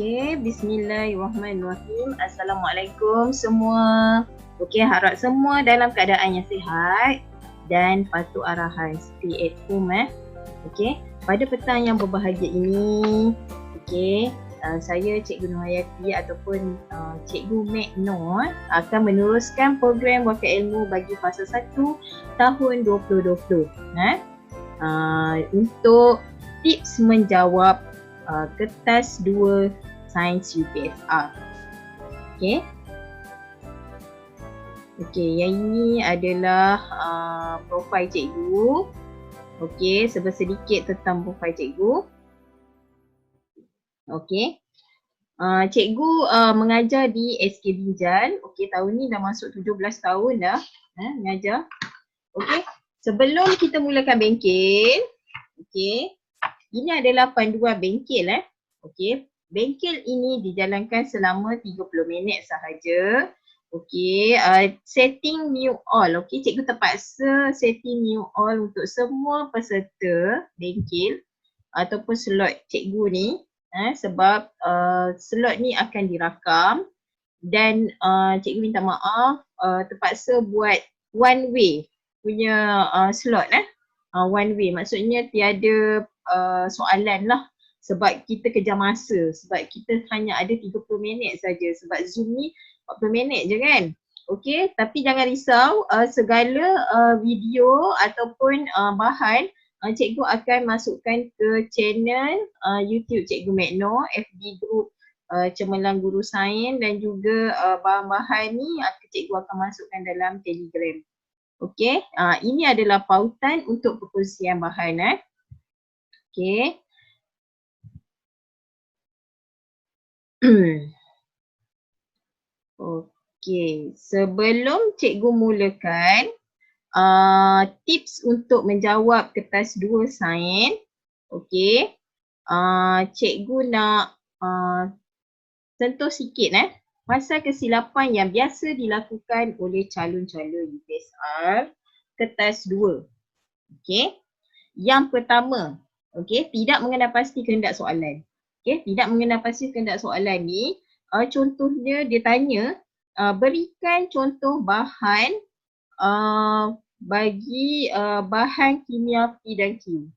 Okey, bismillahirrahmanirrahim. Assalamualaikum semua. Okey, harap semua dalam keadaan yang sihat dan patuh arahan, stay at home Okey, pada petang yang berbahagia ini, okey, saya Cikgu Nurhayati ataupun Cikgu Mek Nur akan meneruskan program Wakil Ilmu bagi fasa 1 tahun 2020. Untuk tips menjawab kertas 2 Sains UPSR. Okey. Okey, yang ini adalah profil cikgu. Okey, sedikit tentang profil cikgu. Okey. Cikgu mengajar di SK Binjai. Okey, tahun ni dah masuk 17 tahun dah mengajar. Okey, sebelum kita mulakan bengkel, okey, ini adalah panduan bengkel Okey, bengkel ini dijalankan selama 30 minit sahaja. Okey, setting mute all. Okey, cikgu terpaksa setting mute all untuk semua peserta bengkel ataupun slot cikgu ni sebab slot ni akan dirakam dan cikgu minta maaf terpaksa buat one way punya slot one way, maksudnya tiada soalan lah sebab kita kejar masa, sebab kita hanya ada 30 minit saja sebab Zoom ni 40 minit je kan. Okey, tapi jangan risau, segala video ataupun bahan cikgu akan masukkan ke channel YouTube Cikgu Mek Nur, FB group Cemerlang Guru Sains dan juga bahan-bahan ni cikgu akan masukkan dalam Telegram. Okey, ini adalah pautan untuk perkongsian bahan Okey. Okey, sebelum cikgu mulakan tips untuk menjawab kertas 2 sains, okey, cikgu nak sentuh sikit pasal kesilapan yang biasa dilakukan oleh calon-calon UPSR kertas 2. Okey. Yang pertama, okey, tidak mengenal pasti kehendak soalan. Okey, tidak mengenal pasti kehendak soalan ni, contohnya dia tanya, berikan contoh bahan bagi bahan kimia P dan Q.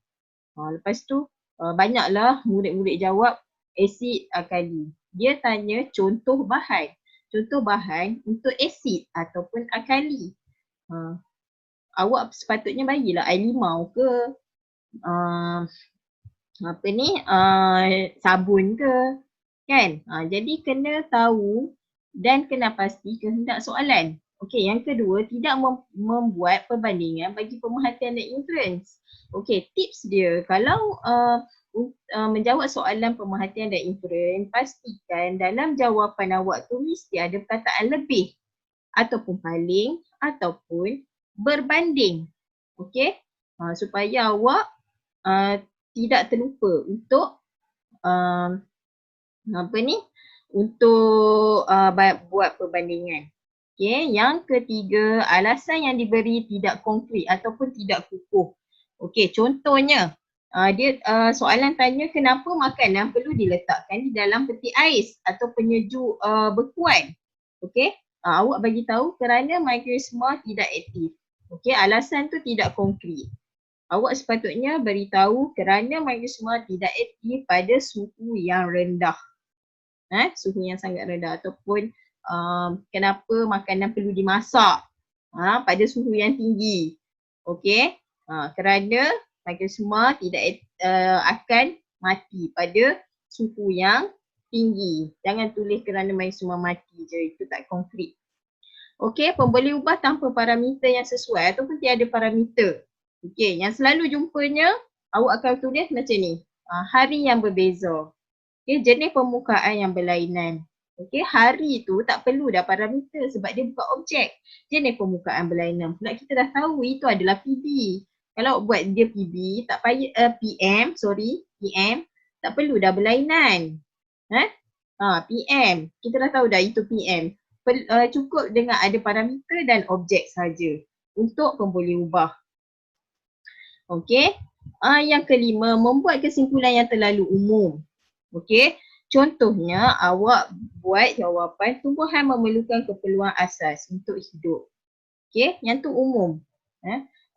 Lepas tu banyaklah murid-murid jawab asid alkali. Dia tanya contoh bahan. Contoh bahan untuk asid ataupun alkali. Awak sepatutnya bagilah air limau ke sabun ke kan. Jadi kena tahu dan kena pasti kehendak soalan. Okey, yang kedua, tidak membuat perbandingan bagi pemerhatian dan inference. Okey, tips dia kalau menjawab soalan pemerhatian dan inference, pastikan dalam jawapan awak tu mesti ada perkataan lebih ataupun paling ataupun berbanding. Okey, supaya awak tidak terlupa untuk buat perbandingan. Okey, yang ketiga, alasan yang diberi tidak konkret ataupun tidak kukuh. Okey, contohnya dia soalan tanya kenapa makanan perlu diletakkan di dalam peti ais atau penyejuk bekuan. Okey, awak bagi tahu kerana mikroisma tidak aktif. Okey, alasan tu tidak konkret. Awak sepatutnya beritahu kerana mikroisma tidak aktif pada suhu yang rendah. Suhu yang sangat rendah ataupun kenapa makanan perlu dimasak pada suhu yang tinggi. Okey, kerana mikroisma tidak akan mati pada suhu yang tinggi. Jangan tulis kerana mikroisma mati je, itu tak konkret. Okey, boleh ubah tanpa parameter yang sesuai ataupun tiada parameter. Okey, yang selalu jumpanya awak akan tulis macam ni. Hari yang berbeza. Okey, jenis permukaan yang berlainan. Okey, hari tu tak perlu dah parameter sebab dia bukan objek. Jenis permukaan berlainan pula kita dah tahu itu adalah PB. Kalau buat dia PB, tak payah PM, tak perlu dah berlainan. PM, kita dah tahu dah itu PM. Cukup dengan ada parameter dan objek saja untuk boleh ubah. Okey, yang kelima, membuat kesimpulan yang terlalu umum. Okey, Contohnya awak buat jawapan tumbuhan memerlukan keperluan asas untuk hidup. Okey, yang tu umum.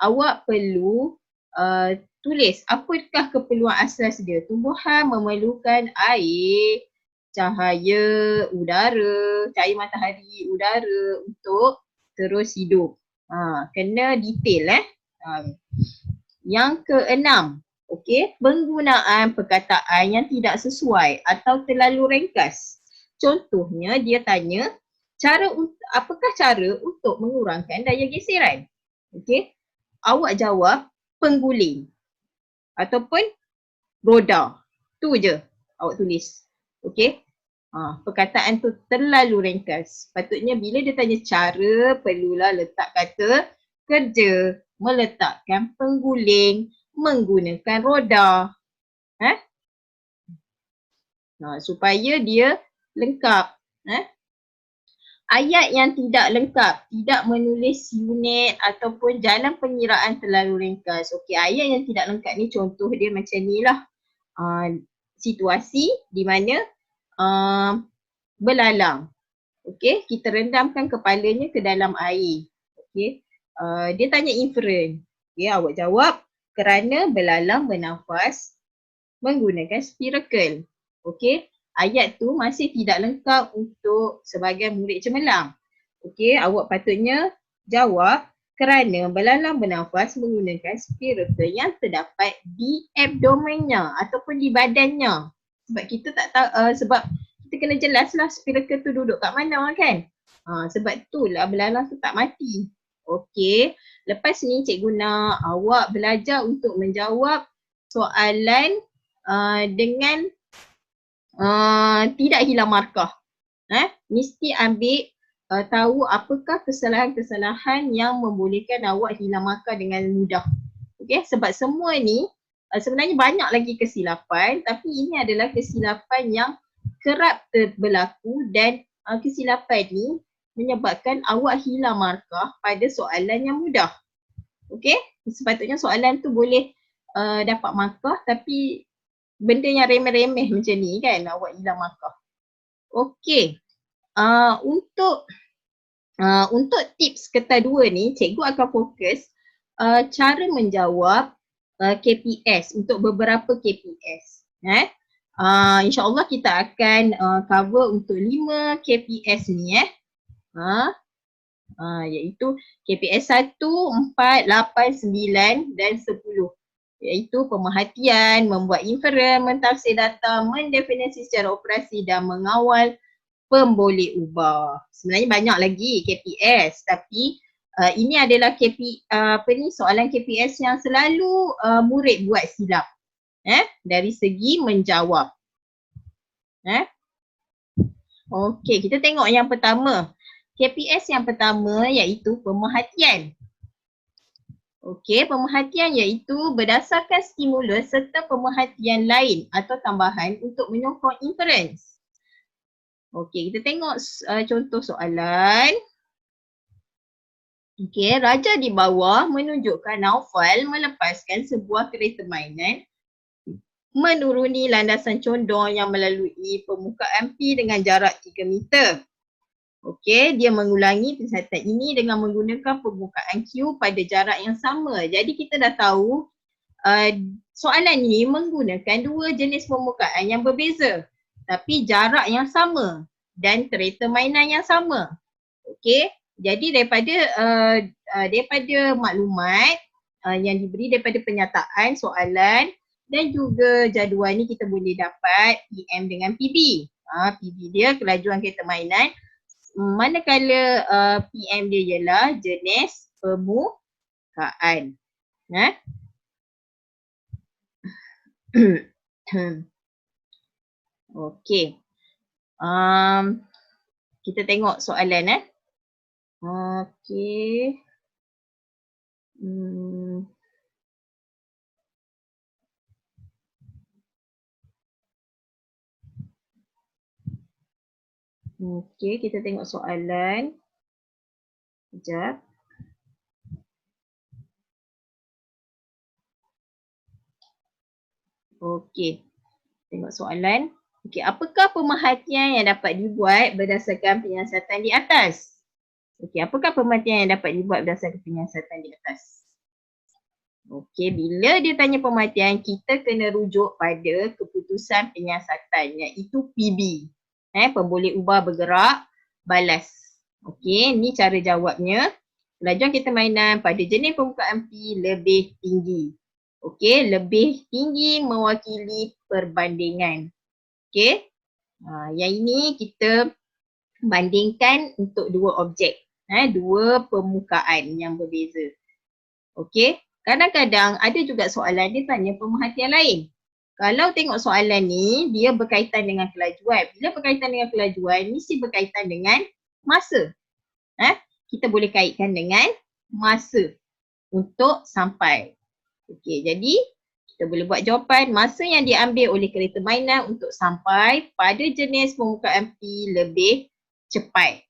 Awak perlu tulis apakah keperluan asas dia. Tumbuhan memerlukan air, cahaya udara, cahaya matahari, udara untuk terus hidup. Kena detail Yang keenam, penggunaan perkataan yang tidak sesuai atau terlalu ringkas. Contohnya dia tanya, apakah cara untuk mengurangkan daya geseran? Awak jawab pengguling ataupun roda. Tu je awak tulis. Perkataan tu terlalu ringkas. Patutnya bila dia tanya cara, perlulah letak kata kerja, meletakkan pengguling, menggunakan roda. Supaya dia lengkap. Ayat yang tidak lengkap, tidak menulis unit ataupun jalan pengiraan terlalu ringkas. Ayat yang tidak lengkap ni contoh dia macam ni lah. Situasi di mana belalang. Kita rendamkan kepalanya ke dalam air. Dia tanya inferen. Awak jawab kerana belalang bernafas menggunakan spirakel. Ayat tu masih tidak lengkap untuk sebahagian murid cemerlang. Awak patutnya jawab kerana belalang bernafas menggunakan spirakel yang terdapat di abdomennya ataupun di badannya. Sebab kita tak tahu, sebab kita kena jelaslah spirakel tu duduk kat mana kan. Sebab itulah belalang tu tak mati. Lepas ni cikgu nak awak belajar untuk menjawab soalan dengan tidak hilang markah. Mesti ambil tahu apakah kesalahan-kesalahan yang membolehkan awak hilang markah dengan mudah. Sebab semua ni sebenarnya banyak lagi kesilapan, tapi ini adalah kesilapan yang kerap berlaku dan kesilapan ni menyebabkan awak hilang markah pada soalan yang mudah. Sepatutnya soalan tu boleh dapat markah, tapi benda yang remeh-remeh macam ni kan awak hilang markah. Untuk tips kedua ni, cikgu akan fokus cara menjawab KPS untuk beberapa KPS. InsyaAllah kita akan cover untuk 5 KPS ni iaitu KPS 1, 4, 8, 9 dan 10. Iaitu pemerhatian, membuat inferen, mentafsir data, mendefinisi secara operasi dan mengawal pemboleh ubah. Sebenarnya banyak lagi KPS, tapi ini adalah soalan KPS yang selalu murid buat silap dari segi menjawab. Kita tengok yang pertama. KPS yang pertama iaitu pemerhatian. Pemerhatian iaitu berdasarkan stimulus serta pemerhatian lain atau tambahan untuk menyokong inference. Kita tengok contoh soalan. Raja di bawah menunjukkan Naufal melepaskan sebuah kereta mainan menuruni landasan condong yang melalui permukaan P dengan jarak 3 meter. Dia mengulangi pensiasatan ini dengan menggunakan permukaan Q pada jarak yang sama. Jadi kita dah tahu soalan ini menggunakan dua jenis permukaan yang berbeza tapi jarak yang sama dan kereta mainan yang sama. Jadi daripada maklumat yang diberi daripada penyataan soalan dan juga jadual ni kita boleh dapat PM dengan PB. PB dia kelajuan kereta mainan, manakala PM dia ialah jenis permukaan. Kita tengok soalan kita tengok soalan. Sekejap. Tengok soalan. Okey, apakah pemerhatian yang dapat dibuat berdasarkan penyiasatan di atas? Okey, apakah pemerhatian yang dapat dibuat berdasarkan penyiasatan di atas? Okey, bila dia tanya pemerhatian, kita kena rujuk pada keputusan penyiasatan iaitu PB. Pemboleh ubah, bergerak, balas. Okey, ni cara jawabnya. Kelajuan kereta mainan pada jenis permukaan P lebih tinggi. Okey, lebih tinggi mewakili perbandingan. Okey, yang ini kita bandingkan untuk dua objek. Dua permukaan yang berbeza. Okey, kadang-kadang ada juga soalan dia tanya pemerhatian lain. Kalau tengok soalan ni, dia berkaitan dengan kelajuan. Bila berkaitan dengan kelajuan, mesti berkaitan dengan masa. Kita boleh kaitkan dengan masa untuk sampai. Okey, jadi kita boleh buat jawapan masa yang diambil oleh kereta mainan untuk sampai pada jenis permukaan P lebih cepat.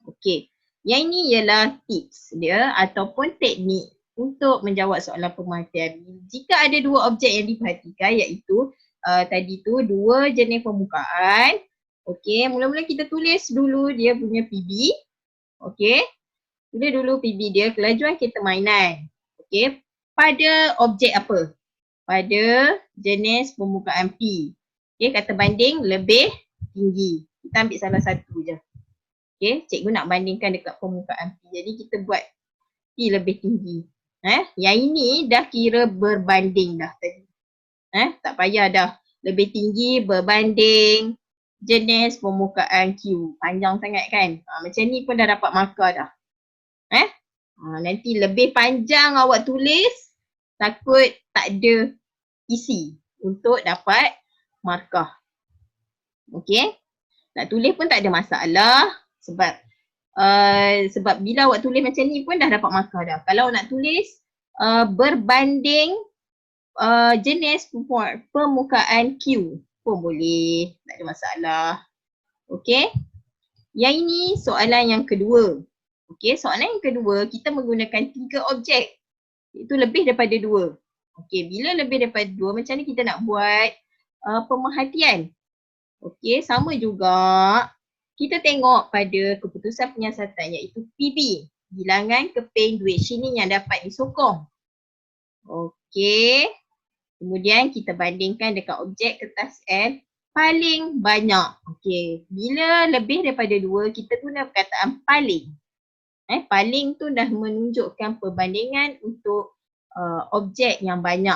Okey, yang ini ialah tips dia ataupun teknik untuk menjawab soalan pemerhatian. Jika ada dua objek yang diperhatikan iaitu tadi tu dua jenis permukaan. Okey, mula-mula kita tulis dulu dia punya PB. Okey, tulis dulu PB dia, kelajuan kereta mainan. Okey, pada objek apa? Pada jenis permukaan P. Okey, kata banding lebih tinggi. Kita ambil salah satu je. Okey, cikgu nak bandingkan dekat permukaan P. Jadi kita buat P lebih tinggi. Yang ini dah kira berbanding dah tadi. Tak payah dah. Lebih tinggi berbanding jenis permukaan Q. Panjang sangat kan? Macam ni pun dah dapat markah dah. Nanti lebih panjang awak tulis, takut tak ada isi untuk dapat markah. Okey? Nak tulis pun tak ada masalah sebab bila awak tulis macam ni pun dah dapat markah dah. Kalau nak tulis berbanding jenis permukaan Q pun boleh, tak ada masalah. Okey? Yang ini soalan yang kedua. Okey, soalan yang kedua kita menggunakan 3 objek. Itu lebih daripada 2. Okey, bila lebih daripada 2 macam ni kita nak buat pemerhatian. Okey, sama juga kita tengok pada keputusan penyiasatan iaitu PB. Bilangan keping duit shilling yang dapat disokong. Okey, kemudian kita bandingkan dekat objek kertas L paling banyak. Okey, bila lebih daripada 2 kita guna perkataan paling. Paling tu dah menunjukkan perbandingan untuk objek yang banyak.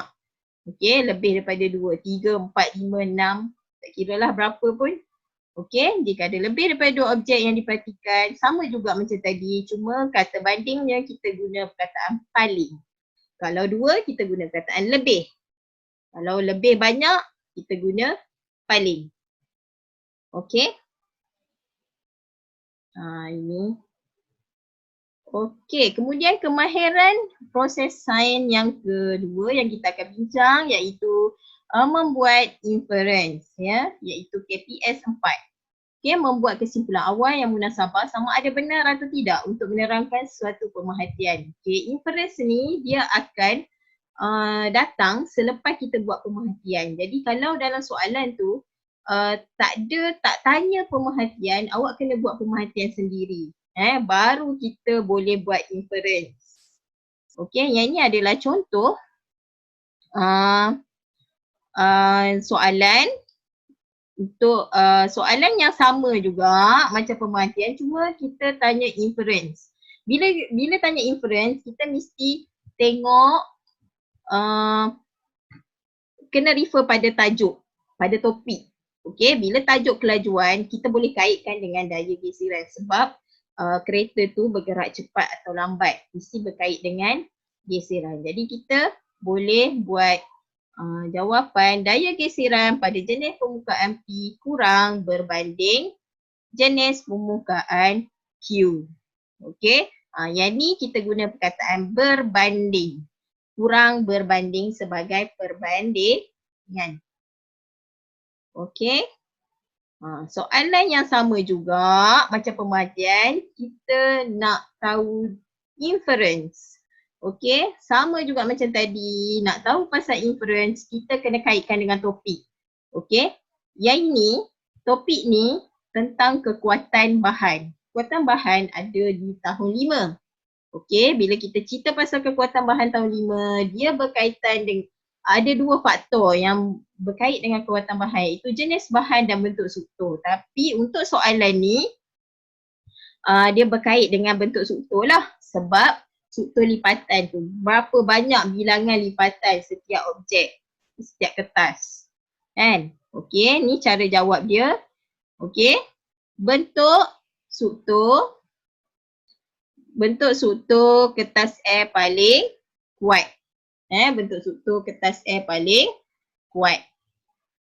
Okey, lebih daripada 2, 3, 4, 5, 6, tak kira lah berapa pun. Okey, jika ada lebih daripada 2 objek yang diperhatikan, sama juga macam tadi, cuma kata bandingnya kita guna perkataan paling. Kalau 2, kita guna perkataan lebih. Kalau lebih banyak, kita guna paling. Okey. Ini. Okey, kemudian kemahiran proses sains yang kedua yang kita akan bincang iaitu membuat inference iaitu KPS 4. Okey, membuat kesimpulan awal yang munasabah sama ada benar atau tidak untuk menerangkan suatu pemerhatian. Okey, inference ni dia akan datang selepas kita buat pemerhatian. Jadi kalau dalam soalan tu tak tanya pemerhatian, awak kena buat pemerhatian sendiri. Baru kita boleh buat inference. Okey, yang ini adalah contoh soalan untuk soalan yang sama juga macam pemerhatian, cuma kita tanya inference. Bila tanya inference, kita mesti tengok kena refer pada tajuk, pada topik. Okey, bila tajuk kelajuan, kita boleh kaitkan dengan daya geseran sebab kereta tu bergerak cepat atau lambat, mesti berkait dengan geseran. Jadi kita boleh buat jawapan daya geseran pada jenis permukaan P kurang berbanding jenis permukaan Q. Okey, yang ni kita guna perkataan berbanding. Kurang berbanding sebagai perbandingan. Okey. Soalan yang sama juga macam pemerhatian, kita nak tahu inference. Okey, sama juga macam tadi, nak tahu pasal inference, kita kena kaitkan dengan topik. Okey, Yang ini, topik ni tentang kekuatan bahan. Kekuatan bahan ada di tahun 5. Okey, bila kita cerita pasal kekuatan bahan tahun 5, dia berkaitan dengan ada 2 faktor yang berkait dengan kekuatan bahan, iaitu jenis bahan dan bentuk struktur. Tapi untuk soalan ni, dia berkait dengan bentuk struktur lah, sebab struktur lipatan tu, berapa banyak bilangan lipatan setiap objek, setiap kertas. Kan? Okey, ni cara jawab dia. Okey, bentuk struktur kertas air paling kuat. Bentuk struktur kertas air paling kuat.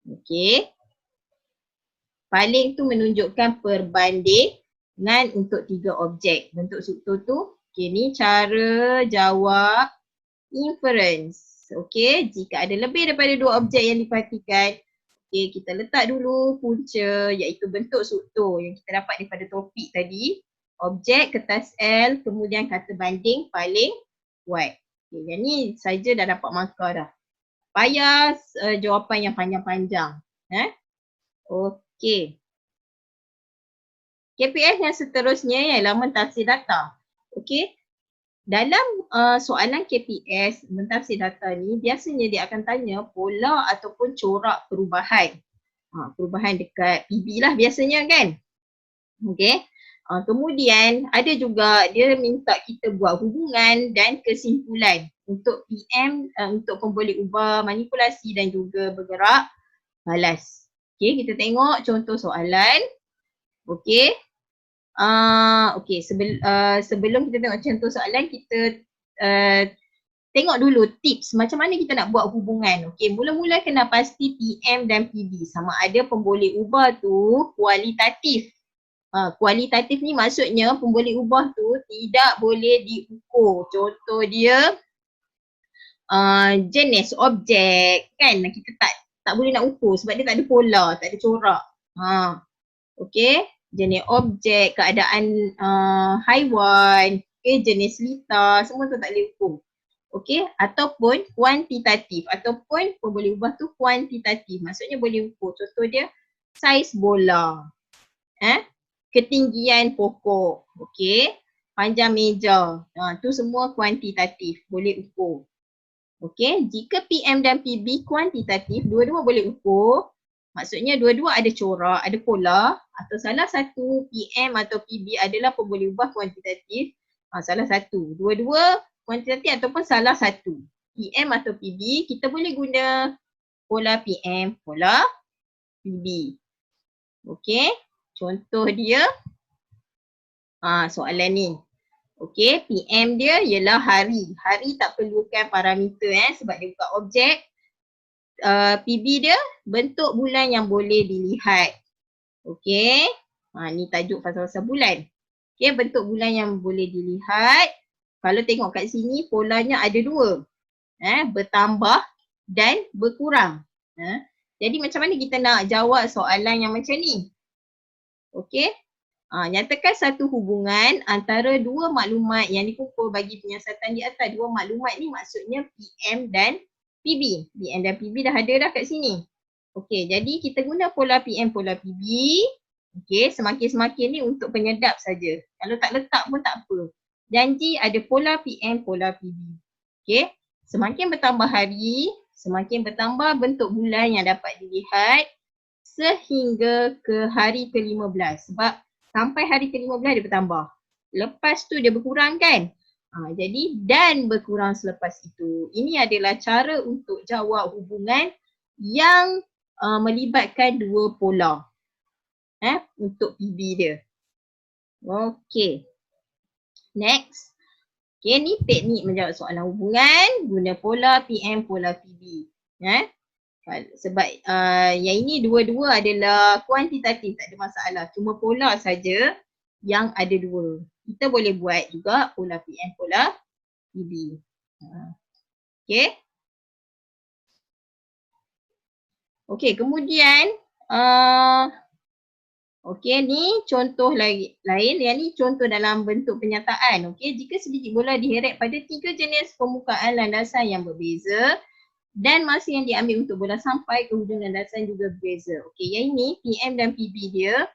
Okey. Paling tu menunjukkan perbandingan untuk 3 objek. Bentuk struktur tu. Okey, ni cara jawab inference. Okey, jika ada lebih daripada 2 objek yang diperhatikan, okey, kita letak dulu punca iaitu bentuk struktur yang kita dapat daripada topik tadi. Objek, kertas L, kemudian kata banding paling kuat. Okay, yang ni saja dah dapat markah dah. Payah jawapan yang panjang-panjang. Okey. KPS yang seterusnya ialah mentafsir data. Okey. Dalam soalan KPS mentafsir data ni, biasanya dia akan tanya pola ataupun corak perubahan. Perubahan dekat PB lah biasanya kan. Okey. Kemudian ada juga dia minta kita buat hubungan dan kesimpulan untuk PM, untuk pemboleh ubah, manipulasi dan juga bergerak balas. Okey, kita tengok contoh soalan. Okey. Sebelum kita tengok contoh soalan, kita tengok dulu tips macam mana kita nak buat hubungan. Okey, mula-mula kena pasti PM dan PB sama ada pemboleh ubah tu kualitatif. Kualitatif ni maksudnya pemboleh ubah tu tidak boleh diukur. Contoh dia jenis objek kan, kita tak boleh nak ukur sebab dia tak ada pola, tak ada corak. Okey, jenis objek, keadaan haiwan, jenis litar, semua tu tak boleh ukur. Okey, ataupun kuantitatif, ataupun pemboleh ubah tu kuantitatif, maksudnya boleh ukur. Contoh dia saiz bola. Ketinggian pokok, okey, panjang meja, tu semua kuantitatif, boleh ukur. Okey, jika PM dan PB kuantitatif, dua-dua boleh ukur, maksudnya dua-dua ada corak, ada pola, atau salah satu PM atau PB adalah pemboleh ubah kuantitatif, salah satu, dua-dua kuantitatif ataupun salah satu, PM atau PB, kita boleh guna pola PM, pola PB. Okey. Contoh dia, soalan ni. Okey, PM dia ialah hari. Hari tak perlukan parameter sebab dia bukan objek. PB dia bentuk bulan yang boleh dilihat. Okey, ni tajuk pasal-pasal bulan. Okey, bentuk bulan yang boleh dilihat. Kalau tengok kat sini polanya ada 2. Bertambah dan berkurang. Jadi macam mana kita nak jawab soalan yang macam ni? Okey, nyatakan satu hubungan antara 2 maklumat yang dikumpul bagi penyiasatan di atas. 2 maklumat ni maksudnya PM dan PB. PM dan PB dah ada dah kat sini. Okey, jadi kita guna pola PM, pola PB. Okey, semakin-semakin ni untuk penyedap saja. Kalau tak letak pun tak apa. Janji ada pola PM, pola PB. Okey, semakin bertambah hari, semakin bertambah bentuk bulan yang dapat dilihat sehingga ke hari ke-15. Sebab sampai hari ke-15 dia bertambah. Lepas tu dia berkurang kan? Jadi dan berkurang selepas itu. Ini adalah cara untuk jawab hubungan yang melibatkan 2 pola. Untuk PB dia. Okey. Next. Okey, ni teknik menjawab soalan hubungan guna pola PM, pola PB. Sebab yang ini dua-dua adalah kuantitatif, tak ada masalah. Cuma pola saja yang ada 2. Kita boleh buat juga pola PM, pola PB. Okey. Okey, kemudian okey, ni contoh lain. Yang ni contoh dalam bentuk penyataan. Okey, jika sebiji bola diheret pada 3 jenis permukaan landasan yang berbeza, dan masa yang diambil untuk bola sampai ke hujung landasan juga berbeza. Okey, yang ini PM dan PB dia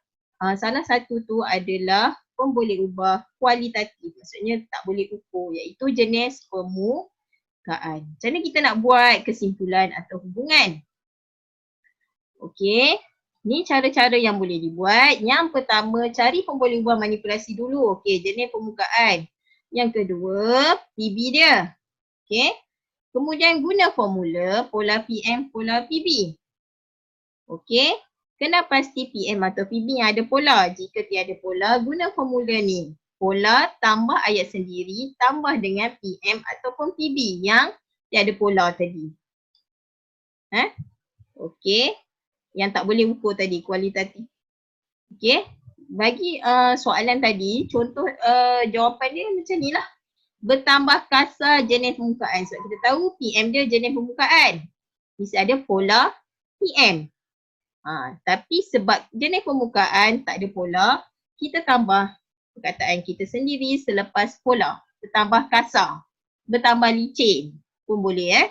salah satu tu adalah boleh ubah kualitatif, maksudnya tak boleh ukur, iaitu jenis permukaan. Macam mana kita nak buat kesimpulan atau hubungan? Okey, ni cara-cara yang boleh dibuat. Yang pertama, cari pemboleh ubah manipulasi dulu. Okey, jenis permukaan. Yang kedua, PB dia. Okey, kemudian guna formula pola PM, pola PB. Okey, kena pasti PM atau PB yang ada pola. Jika tiada pola, guna formula ni. Pola tambah ayat sendiri tambah dengan PM ataupun PB yang tiada pola tadi. Okey, yang tak boleh ukur tadi, kualitatif. Okey, bagi soalan tadi, contoh jawapan dia macam ni lah. Bertambah kasar jenis permukaan. Sebab kita tahu PM dia jenis permukaan. Mesti ada pola PM. Tapi sebab jenis permukaan tak ada pola, kita tambah perkataan kita sendiri selepas pola. Bertambah kasar, bertambah licin pun boleh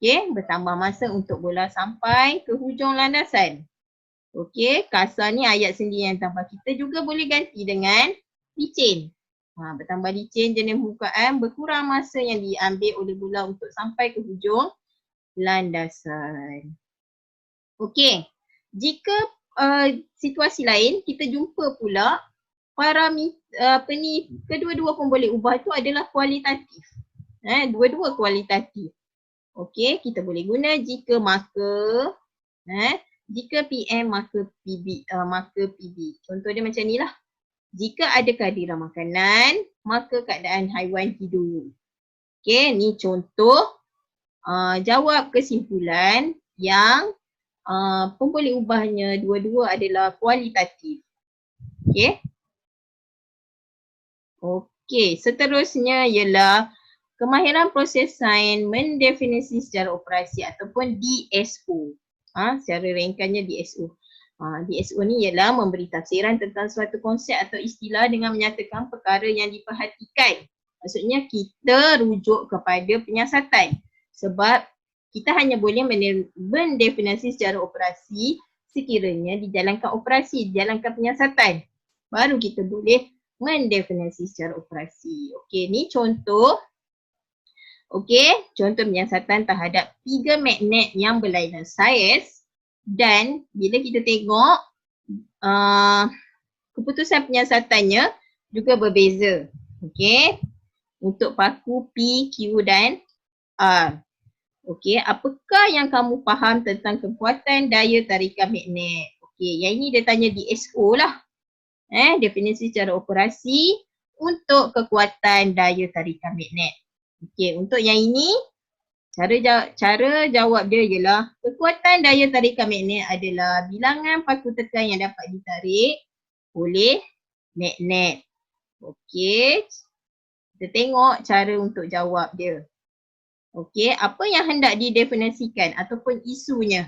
Okey, bertambah masa untuk bola sampai ke hujung landasan. Okey, kasar ni ayat sendiri yang tambah. Kita juga boleh ganti dengan licin. Bertambah licin jenis permukaan, berkurang masa yang diambil oleh bola untuk sampai ke hujung landasan. Okey, jika situasi lain kita jumpa pula kedua-dua pemboleh ubah itu adalah kualitatif. Dua-dua kualitatif. Okey, kita boleh guna jika maka jika PM maka PB, Contoh dia macam ni lah. Jika ada kehadiran makanan, maka keadaan haiwan hidup. Okey, ni contoh jawab kesimpulan yang pemboleh ubahnya dua-dua adalah kualitatif. Okey. Okey, seterusnya ialah kemahiran proses sains mendefinisi secara operasi ataupun DSO. Secara ringkasnya DSO. DSO ni ialah memberi tafsiran tentang suatu konsep atau istilah dengan menyatakan perkara yang diperhatikan. Maksudnya kita rujuk kepada penyiasatan. Sebab kita hanya boleh mendefinisi secara operasi sekiranya dijalankan operasi, dijalankan penyiasatan. Baru kita boleh mendefinisi secara operasi. Okey, ni contoh. Okey, contoh penyiasatan terhadap 3 magnet yang berlainan saiz. Dan bila kita tengok keputusan penyiasatannya juga berbeza. Okey, untuk paku P, Q dan R. Okey, apakah yang kamu faham tentang kekuatan daya tarikan magnet? Okey, yang ini dia tanya DSO lah. Definisi secara operasi untuk kekuatan daya tarikan magnet. Okey, untuk yang ini cara jawab dia ialah kekuatan daya tarikan magnet adalah bilangan paku tekan yang dapat ditarik oleh magnet. Okey, kita tengok cara untuk jawab dia. Okey, apa yang hendak didefinisikan ataupun isunya.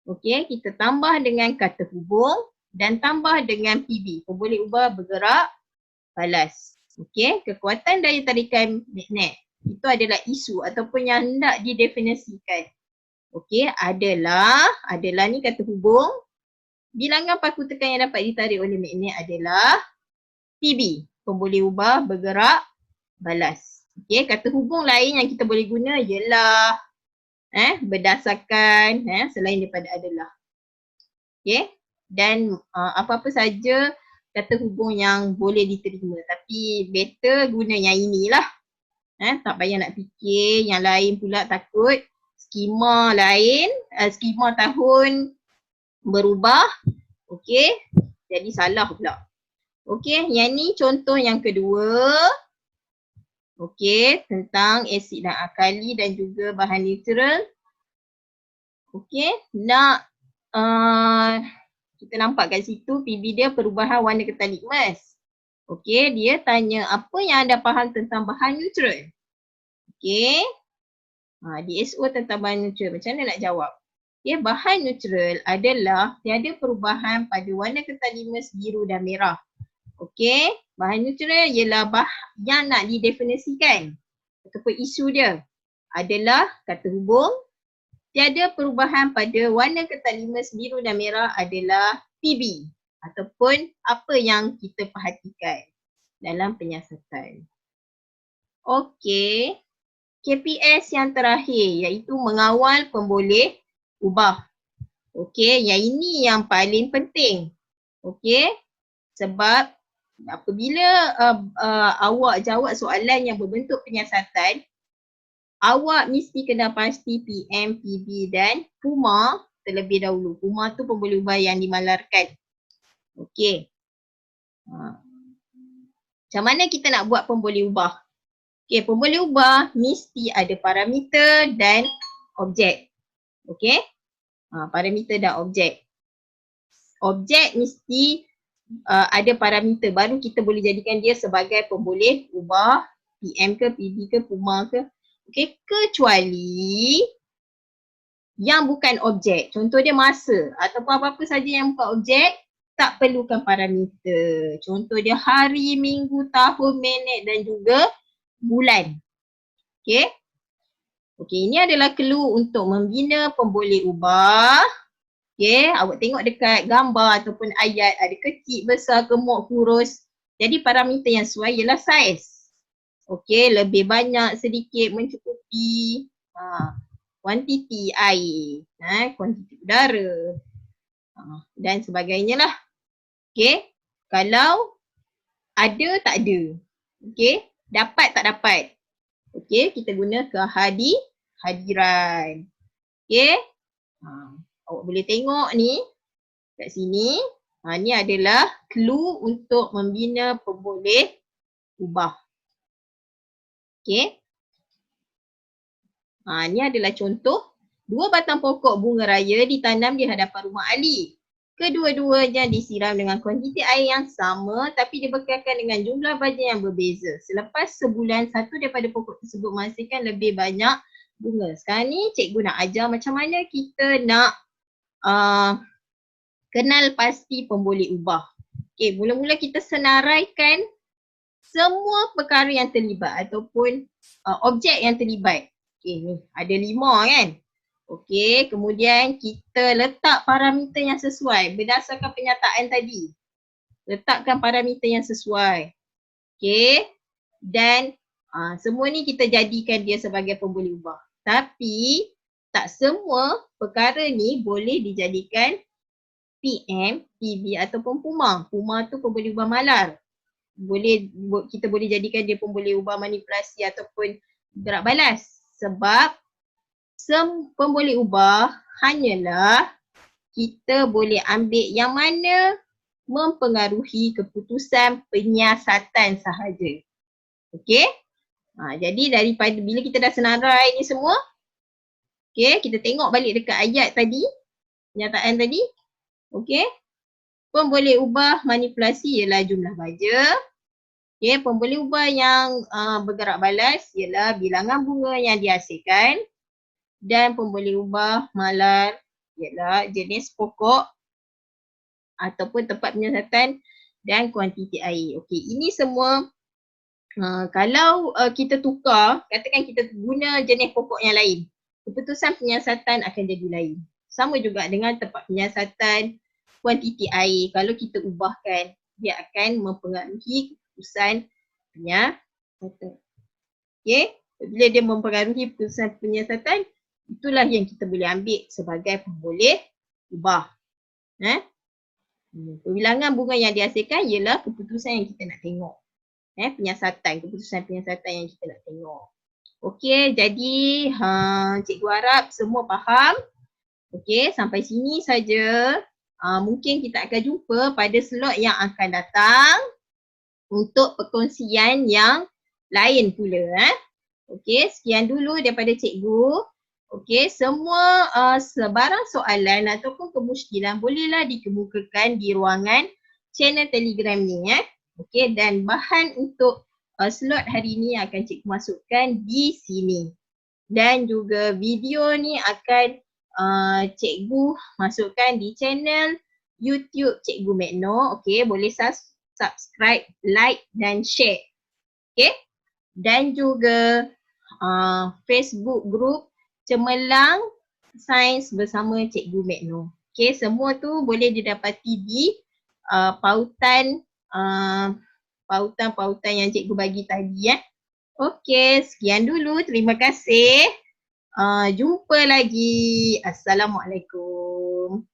Okey, kita tambah dengan kata hubung dan tambah dengan PB. Boleh ubah bergerak balas. Okey, kekuatan daya tarikan magnet. Itu adalah isu ataupun yang hendak didefinisikan. Okey, adalah ni kata hubung. Bilangan paku tekan yang dapat ditarik oleh magnet adalah PB. Boleh ubah bergerak balas. Okey, kata hubung lain yang kita boleh guna ialah berdasarkan selain daripada adalah. Okey, dan apa-apa saja kata hubung yang boleh diterima, tapi better guna yang inilah. Tak payah nak fikir yang lain pula, takut skema lain, skema tahun berubah. Okey, jadi salah pula. Okey, yang ni contoh yang kedua. Okey, tentang asid dan alkali dan juga bahan neutral. Okey, kita nampak kat situ PB dia perubahan warna ketan litmus. Okey, dia tanya apa yang anda faham tentang bahan neutral? Okey, DSO tentang bahan neutral, macam mana nak jawab? Okey, bahan neutral adalah tiada perubahan pada warna ketan litmus biru dan merah. Okey, bahan neutral ialah yang nak didefinisikan ataupun isu dia adalah kata hubung tiada perubahan pada warna kertas limas biru dan merah adalah PB ataupun apa yang kita perhatikan dalam penyiasatan. Okey, KPS yang terakhir iaitu mengawal pemboleh ubah. Okey, yang ini yang paling penting. Okey, sebab apabila awak jawab soalan yang berbentuk penyiasatan, awak mesti kena pasti PM, PB dan PUMA terlebih dahulu. PUMA tu pemboleh ubah yang dimalarkan. Okey. Macam mana kita nak buat pemboleh ubah? Okey, pemboleh ubah mesti ada parameter dan objek. Okey? Parameter dan objek. Objek mesti ada parameter baru kita boleh jadikan dia sebagai pemboleh ubah PM ke, PB ke, PUMA ke. Okey, kecuali yang bukan objek. Contoh dia masa ataupun apa-apa saja yang bukan objek tak perlukan parameter. Contoh dia hari, minggu, tahun, minit dan juga bulan. Okey. Okey, ini adalah clue untuk membina pemboleh ubah. Okey, awak tengok dekat gambar ataupun ayat ada kecil, besar, gemuk, kurus. Jadi parameter yang sesuai ialah saiz. Okey, lebih banyak, sedikit, mencukupi. Kuantiti air, kuantiti udara dan sebagainya lah. Okey, kalau ada tak ada. Okey, dapat tak dapat. Okey, kita guna hadiran. Okey, awak boleh tengok ni kat sini. Ni adalah clue untuk membina pemboleh ubah. Okey. Ni adalah contoh 2 batang pokok bunga raya ditanam di hadapan rumah Ali. Kedua-duanya disiram dengan kuantiti air yang sama tapi dibekalkan dengan jumlah baja yang berbeza. Selepas sebulan, satu daripada pokok tersebut menghasilkan lebih banyak bunga. Sekarang ni cikgu nak ajar macam mana kita nak kenal pasti pemboleh ubah. Okay, mula-mula kita senaraikan semua perkara yang terlibat ataupun objek yang terlibat. Okay, ni ada 5 kan. Okay, kemudian kita letak parameter yang sesuai berdasarkan penyataan tadi. Letakkan parameter yang sesuai. Okay, dan semua ni kita jadikan dia sebagai pemboleh ubah. Tapi tak semua perkara ni boleh dijadikan PM, PB ataupun PUMA. PUMA tu pemboleh ubah malar. Kita boleh jadikan dia pemboleh ubah manipulasi ataupun gerak balas. Sebab pemboleh ubah hanyalah kita boleh ambil yang mana mempengaruhi keputusan penyiasatan sahaja. Okey? Jadi daripada bila kita dah senarai ni semua, okey, kita tengok balik dekat ayat tadi, penyataan tadi. Okey? Pemboleh ubah manipulasi ialah jumlah baja. Okay, pemboleh ubah yang bergerak balas ialah bilangan bunga yang dihasilkan. Dan pemboleh ubah malar ialah jenis pokok ataupun tempat penyiasatan dan kuantiti air. Okey, ini semua kalau kita tukar, katakan kita guna jenis pokok yang lain, keputusan penyiasatan akan jadi lain. Sama juga dengan tempat penyiasatan, kuantiti air. Kalau kita ubahkan, dia akan mempengaruhi keputusan penyiasatan. Okey, bila dia mempengaruhi keputusan penyiasatan, itulah yang kita boleh ambil sebagai pemboleh ubah. Bilangan bunga yang dihasilkan ialah keputusan yang kita nak tengok. Penyiasatan, keputusan penyiasatan yang kita nak tengok. Okey, jadi cikgu harap semua faham. Okey, sampai sini saja. Mungkin kita akan jumpa pada slot yang akan datang untuk perkongsian yang lain pula. Okey, sekian dulu daripada cikgu. Okey, semua sebarang soalan ataupun kemusykilan bolehlah dikemukakan di ruangan channel Telegram ni. Okey, dan bahan untuk slot hari ni akan cikgu masukkan di sini. Dan juga video ni akan cikgu masukkan di channel YouTube Cikgu Magno. Okey, boleh subscribe, like dan share. Okey, dan juga Facebook group Cemerlang Sains bersama Cikgu Magno. Okay, semua tu boleh didapati di pautan pautan yang cikgu bagi tadi ya. Okey, sekian dulu. Terima kasih. Jumpa lagi. Assalamualaikum.